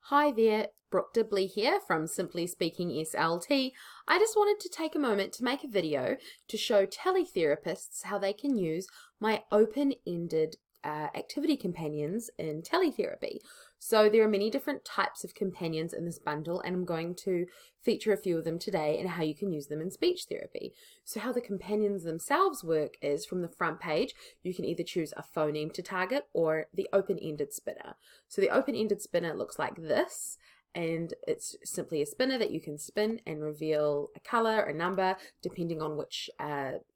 Hi there, Brooke Dibley here from Simply Speaking SLT. I just wanted to take a moment to make a video to show teletherapists how they can use my open-ended activity companions in Teletherapy. So there are many different types of companions in this bundle, and I'm going to feature a few of them today and how you can use them in speech therapy. So how the companions themselves work is from the front page, you can either choose a phoneme to target or the open-ended spinner. So the open-ended spinner looks like this, and it's simply a spinner that you can spin and reveal a color, a number, depending on which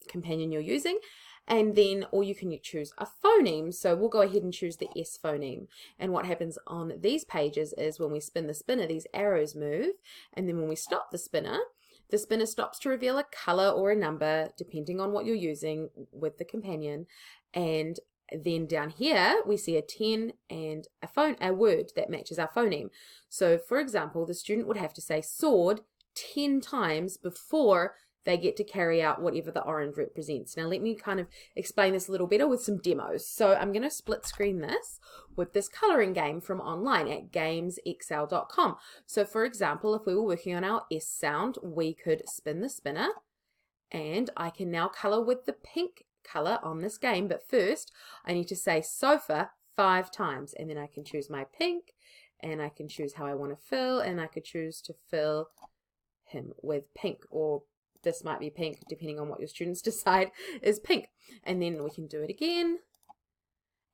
companion you're using. And then, or you can choose a phoneme. So we'll go ahead and choose the S phoneme. And what happens on these pages is when we spin the spinner, these arrows move. And then when we stop the spinner stops to reveal a color or a number, depending on what you're using with the companion. And then down here, we see a 10 and a word that matches our phoneme. So for example, the student would have to say sword 10 times before they get to carry out whatever the orange represents. Now let me kind of explain this a little better with some demos. So I'm going to split screen this with this coloring game from online at gamesxl.com. So for example, if we were working on our S sound, we could spin the spinner, and I can now color with the pink color on this game. But first I need to say sofa 5 times, and then I can choose my pink, and I can choose how I want to fill, and I could choose to fill him with pink, or this might be pink depending on what your students decide is pink. And then we can do it again.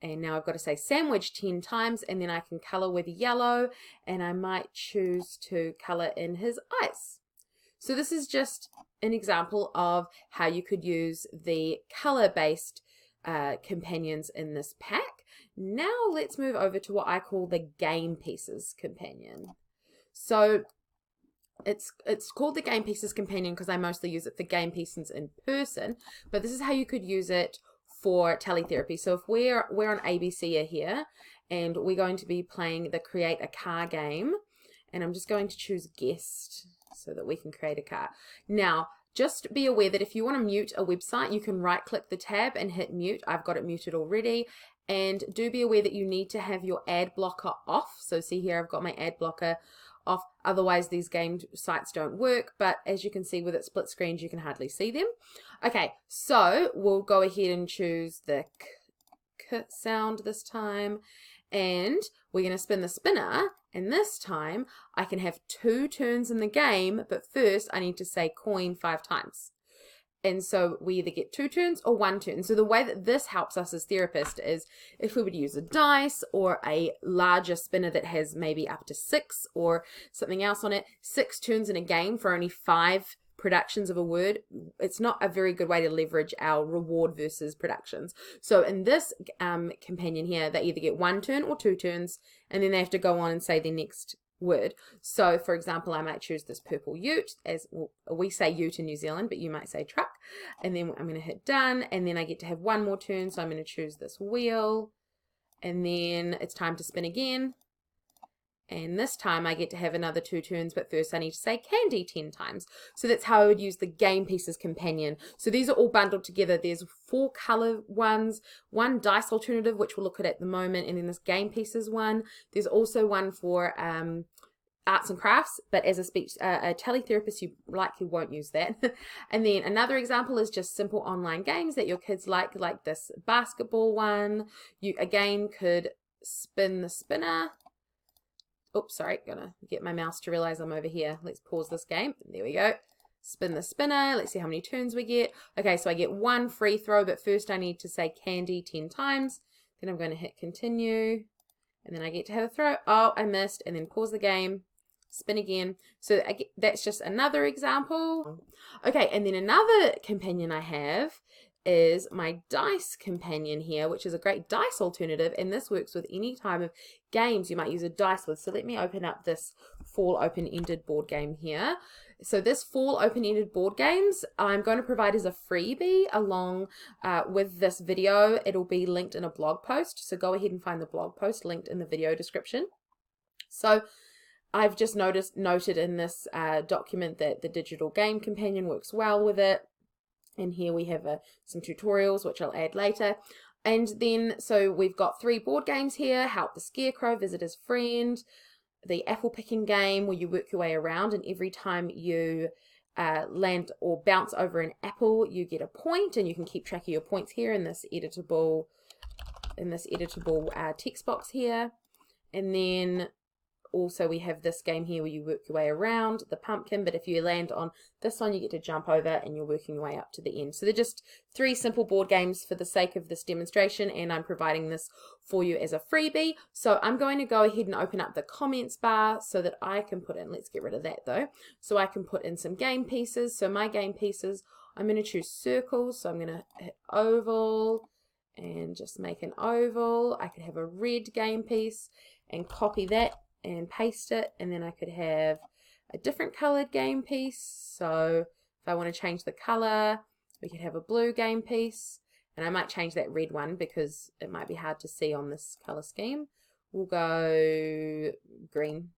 And now I've got to say sandwich 10 times, and then I can color with yellow, and I might choose to color in his eyes. So this is just an example of how you could use the color-based companions in this pack. Now let's move over to what I call the game pieces companion. So it's called the game pieces companion because I mostly use it for game pieces in person, but this is how you could use it for teletherapy. So if we're on ABC here, and we're going to be playing the create a car game, and I'm just going to choose guest so that we can create a car. Now just be aware that if you want to mute a website, you can right click the tab and hit mute. I've got it muted already. And do be aware that you need to have your ad blocker off. So see here, I've got my ad blocker off, otherwise these game sites don't work. But as you can see with it split screens, you can hardly see them. Okay, so we'll go ahead and choose the k sound this time, and we're going to spin the spinner, and this time I can have 2 turns in the game, but first I need to say coin 5 times. And so we either get 2 turns or 1 turn. So the way that this helps us as therapists is if we would use a dice or a larger spinner that has maybe up to 6 or something else on it, 6 turns in a game for only 5 productions of a word, it's not a very good way to leverage our reward versus productions. So in this companion here, they either get 1 turn or 2 turns, and then they have to go on and say their next word. So for example, I might choose this purple ute, as well, we say ute in New Zealand, but you might say truck, and then I'm going to hit done, and then I get to have 1 more turn, so I'm going to choose this wheel, and then it's time to spin again. And this time I get to have another 2 turns, but first I need to say candy 10 times. So that's how I would use the game pieces companion. So these are all bundled together. There's 4 color ones, 1 dice alternative, which we'll look at the moment, and then this game pieces one. There's also one for arts and crafts, but as a teletherapist, you likely won't use that. And then another example is just simple online games that your kids like this basketball one. You again could spin the spinner. Oops, sorry, gonna get my mouse to realize I'm over here. Let's pause this game. There we go. Spin the spinner. Let's see how many turns we get. Okay, so I get 1 free throw, but first I need to say candy 10 times. Then I'm going to hit continue, and then I get to have a throw. Oh, I missed, and then pause the game. Spin again. So that's just another example. Okay, and then another companion I have is my dice companion here, which is a great dice alternative, and this works with any type of games you might use a dice with. So let me open up this fall open-ended board game here. So this fall open-ended board games I'm going to provide as a freebie along with this video. It'll be linked in a blog post, so go ahead and find the blog post linked in the video description. So I've just noted in this document that the digital game companion works well with it. And here we have some tutorials, which I'll add later. And then, so we've got 3 board games here: Help the Scarecrow, Visitor's Friend, the apple picking game where you work your way around, and every time you land or bounce over an apple, you get a point, and you can keep track of your points here in this editable text box here. And then also we have this game here where you work your way around the pumpkin, but if you land on this one, you get to jump over and you're working your way up to the end. So they're just 3 simple board games for the sake of this demonstration, and I'm providing this for you as a freebie. So I'm going to go ahead and open up the comments bar so that I can put in, let's get rid of that though, so I can put in some game pieces. So my game pieces, I'm going to choose circles, so I'm going to hit oval and just make an oval. I could have a red game piece and copy that and paste it, and then I could have a different colored game piece. So if I want to change the color, we could have a blue game piece, and I might change that red one because it might be hard to see on this color scheme. We'll go green.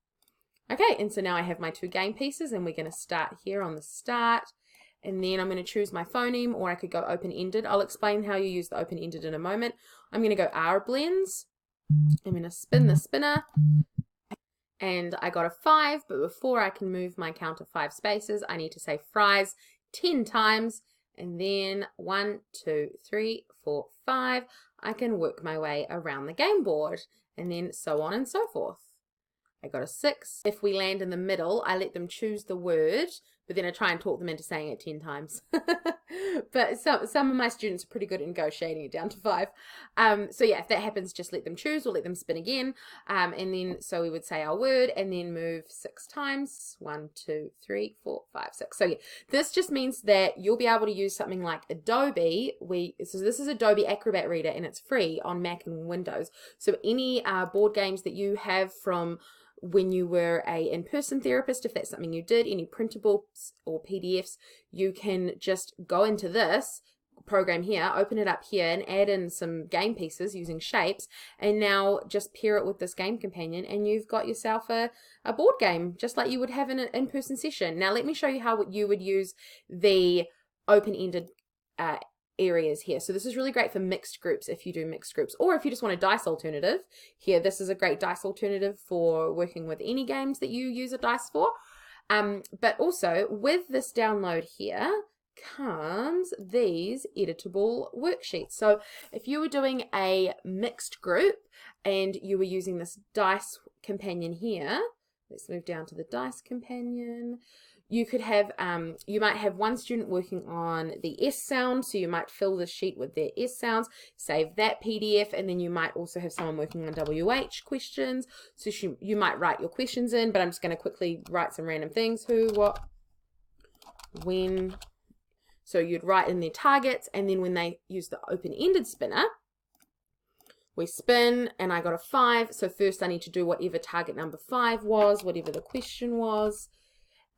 Okay, and so now I have my 2 game pieces, and we're going to start here on the start, and then I'm going to choose my phoneme, or I could go open-ended. I'll explain how you use the open-ended in a moment. I'm going to go R blends. I'm going to spin the spinner, and I got a 5, but before I can move my counter 5 spaces, I need to say fries 10 times, and then 1, 2, 3, 4, 5. I can work my way around the game board, and then so on and so forth. I got a 6. If we land in the middle, I let them choose the word, but then I try and talk them into saying it 10 times. But some of my students are pretty good at negotiating it down to 5. So yeah, if that happens, just let them choose or let them spin again. And then, so we would say our word and then move 6 times. 1, 2, 3, 4, 5, 6. So yeah, this just means that you'll be able to use something like Adobe. So this is Adobe Acrobat Reader, and it's free on Mac and Windows. So any board games that you have from when you were a in-person therapist, if that's something you did, any printables or PDFs, you can just go into this program here, open it up here, and add in some game pieces using shapes, and now just pair it with this game companion, and you've got yourself a board game, just like you would have in an in-person session. Now let me show you how you would use the open-ended areas here. So this is really great for mixed groups if you do mixed groups, or if you just want a dice alternative here, this is a great dice alternative for working with any games that you use a dice for. But also with this download here comes these editable worksheets. So if you were doing a mixed group and you were using this dice companion here, let's move down to the dice companion. You could have, you might have one student working on the S sound, so you might fill the sheet with their S sounds, save that PDF, and then you might also have someone working on WH questions, so you might write your questions in, but I'm just going to quickly write some random things, who, what, when. So you'd write in their targets, and then when they use the open-ended spinner, we spin, and I got a 5, so first I need to do whatever target number 5 was, whatever the question was,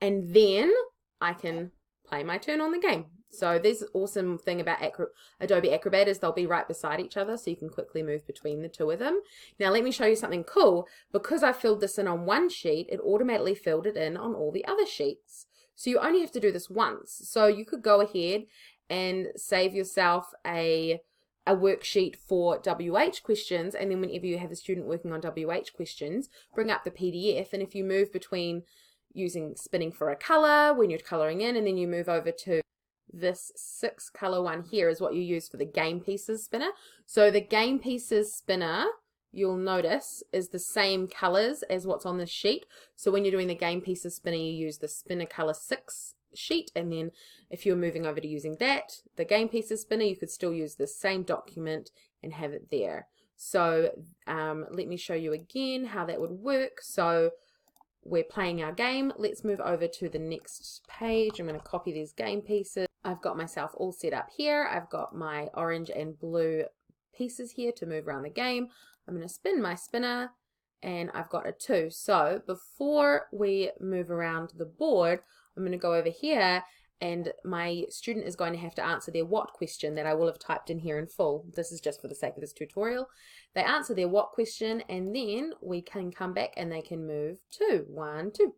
and then I can play my turn on the game. So this awesome thing about Adobe Acrobat is they'll be right beside each other, so you can quickly move between the 2 of them. Now let me show you something cool. Because I filled this in on one sheet, it automatically filled it in on all the other sheets. So you only have to do this once. So you could go ahead and save yourself a worksheet for WH questions, and then whenever you have a student working on WH questions, bring up the PDF, and if you move between using spinning for a color when you're coloring in, and then you move over to this 6 color one here is what you use for the game pieces spinner. So the game pieces spinner, you'll notice, is the same colors as what's on this sheet. So when you're doing the game pieces spinner, you use the spinner color 6 sheet, and then if you're moving over to using that, the game pieces spinner, you could still use the same document and have it there. So let me show you again how that would work. So we're playing our game. Let's move over to the next page. I'm going to copy these game pieces. I've got myself all set up here. I've got my orange and blue pieces here to move around the game. I'm going to spin my spinner, and I've got a 2. So before we move around the board, I'm going to go over here, and my student is going to have to answer their what question that I will have typed in here in full. This is just for the sake of this tutorial. They answer their what question, and then we can come back and they can move 2, 1, 2,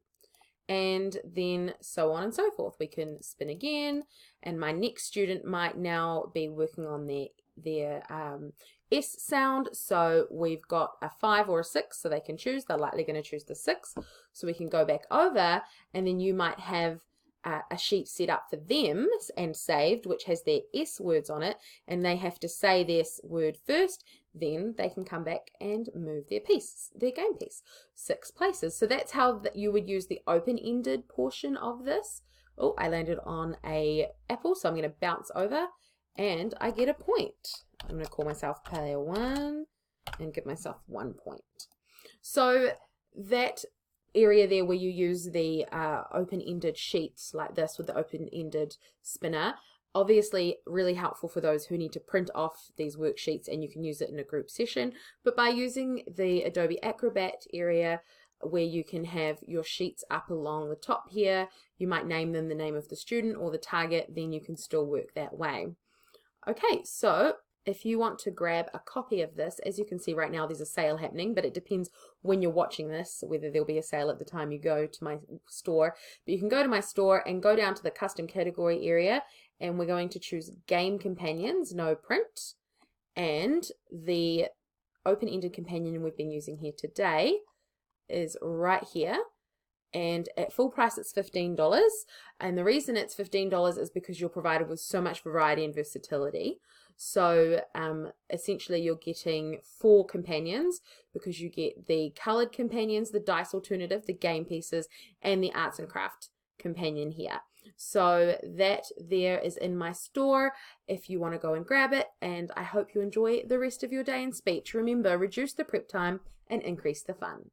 and then so on and so forth. We can spin again, and my next student might now be working on their S sound, so we've got a 5 or a 6, so they can choose. They're likely going to choose the 6, so we can go back over, and then you might have a sheet set up for them and saved, which has their S words on it, and they have to say this word first, then they can come back and move their piece, their game piece, 6 places. So that's how you would use the open-ended portion of this. Oh, I landed on a apple, so I'm going to bounce over, and I get a point. I'm going to call myself player 1 and give myself 1 point. So that area there where you use the open-ended sheets like this with the open-ended spinner, obviously really helpful for those who need to print off these worksheets, and you can use it in a group session. But by using the Adobe Acrobat area where you can have your sheets up along the top here, you might name them the name of the student or the target, then you can still work that way. Okay, so if you want to grab a copy of this, as you can see right now, there's a sale happening, but it depends when you're watching this, whether there'll be a sale at the time you go to my store. But you can go to my store and go down to the custom category area, and we're going to choose Game Companions, no print. And the open-ended companion we've been using here today is right here. And at full price it's $15, and the reason it's $15 is because you're provided with so much variety and versatility. So essentially you're getting 4 companions, because you get the colored companions, the dice alternative, the game pieces, and the arts and craft companion here. So that there is in my store if you want to go and grab it, and I hope you enjoy the rest of your day in speech. Remember, reduce the prep time and increase the fun.